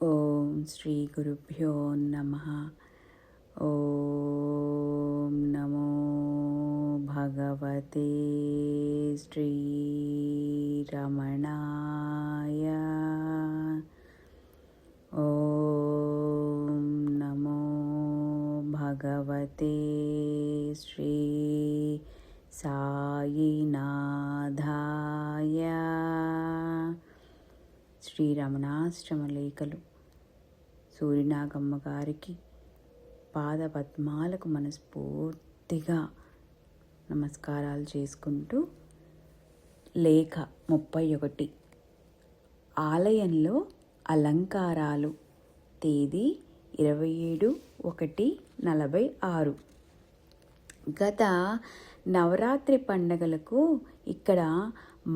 ఓం శ్రీ గురుభ్యో నమః. ఓం నమో భగవతే శ్రీరమణాయ. ఓం నమో భగవతే శ్రీ సాయినాథాయ. శ్రీరమణాష్టమ లేఖలు సూరినాగమ్మ గారికి పాదపద్మాలకు మనస్ఫూర్తిగా నమస్కారాలు చేసుకుంటూ లేఖ 31. ఆలయంలో అలంకారాలు. తేదీ 27/1/46. గత నవరాత్రి పండగలకు ఇక్కడ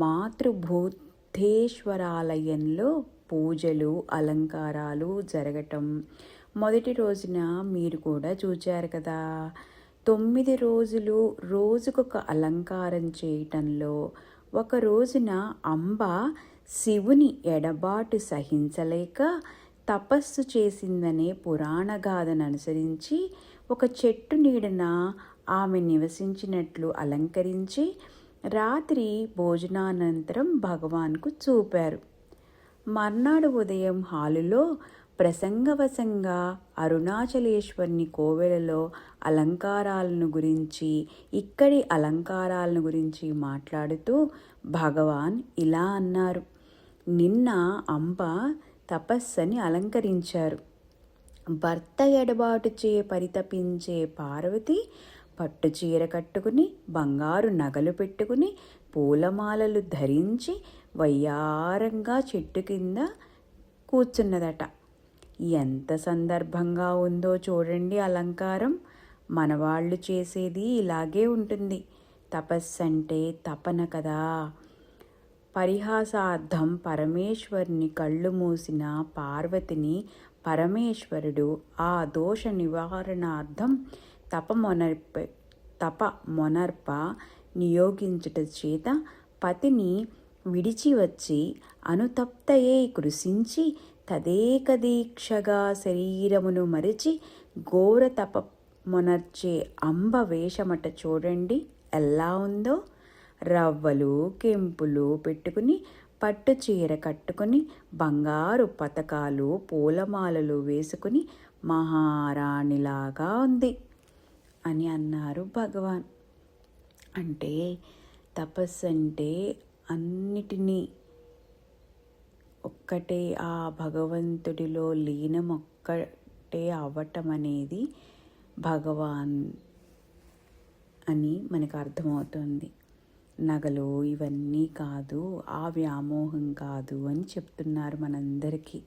మాతృభూతేశ్వరాలయంలో పూజలు అలంకారాలు జరగటం మొదటి రోజున మీరు కూడా చూచారు కదా. 9 రోజులు రోజుకొక అలంకారం చేయటంలో ఒక రోజున అంబ శివుని ఎడబాటు సహించలేక తపస్సు చేసిందనే పురాణగాథను అనుసరించి ఒక చెట్టు నీడన ఆమె నివసించినట్లు అలంకరించి రాత్రి భోజనానంతరం భగవాన్కు చూపారు. మర్నాడు ఉదయం హాలులో ప్రసంగవశంగా అరుణాచలేశ్వరుని కోవెలలో అలంకారాలను గురించి ఇక్కడి అలంకారాలను గురించి మాట్లాడుతూ భగవాన్ ఇలా అన్నారు. నిన్న అంబ తపస్సుని అలంకరించారు. భర్త ఎడబాటుచే పరితపించే పార్వతి పట్టు చీర కట్టుకుని బంగారు నగలు పెట్టుకుని పూలమాలలు ధరించి వయ్యారంగా చెట్టు కింద కూర్చున్నదట. ఎంత సందర్భంగా ఉందో చూడండి అలంకారం. మనవాళ్ళు చేసేది ఇలాగే ఉంటుంది. తపస్సంటే తపన కదా. పరిహాసార్థం పరమేశ్వరుని కళ్ళు మూసిన పార్వతిని పరమేశ్వరుడు ఆ దోష నివారణార్థం తపమొనర్ప నియోగించుట చేత పతిని విడిచి వచ్చి అనుతప్తయే కృశించి తదేక దీక్షగా శరీరమును మరిచి ఘోర తపమొనర్చే అంబ వేషమట చూడండి ఎలా ఉందో. రవ్వలు కెంపులు పెట్టుకుని పట్టు చీర కట్టుకుని బంగారు పతకాలు పూలమాలలు వేసుకుని మహారాణిలాగా ఉంది అని అన్నారు భగవాన్. అంటే తపస్సు అంటే అన్నిటినీ ఒక్కటే ఆ భగవంతుడిలో లీనం ఒక్కటే అవ్వటం అనేది భగవాన్ అని మనకు అర్థమవుతుంది. నగలు ఇవన్నీ కాదు, ఆ వ్యామోహం కాదు అని చెప్తున్నారు మనందరికీ.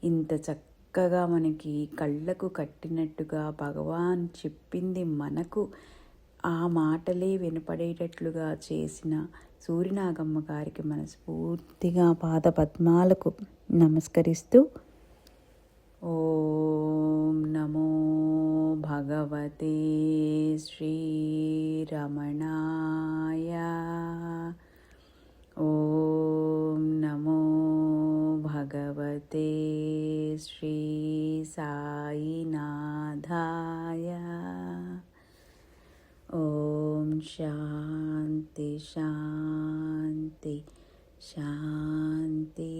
ఇంత చక్కగా మనకి కళ్ళకు కట్టినట్టుగా భగవాన్ చెప్పింది మనకు ఆ మాటలే వినపడేటట్లుగా చేసిన సూరినాగమ్మ గారికి మనస్ఫూర్తిగా పాదపద్మాలకు నమస్కరిస్తూ ఓం నమో భగవతే శ్రీరమణాయ. ఓం నమో భగవతే శ్రీ సాయినాథాయ. ఓం శాంతి శాంతి శాంతి.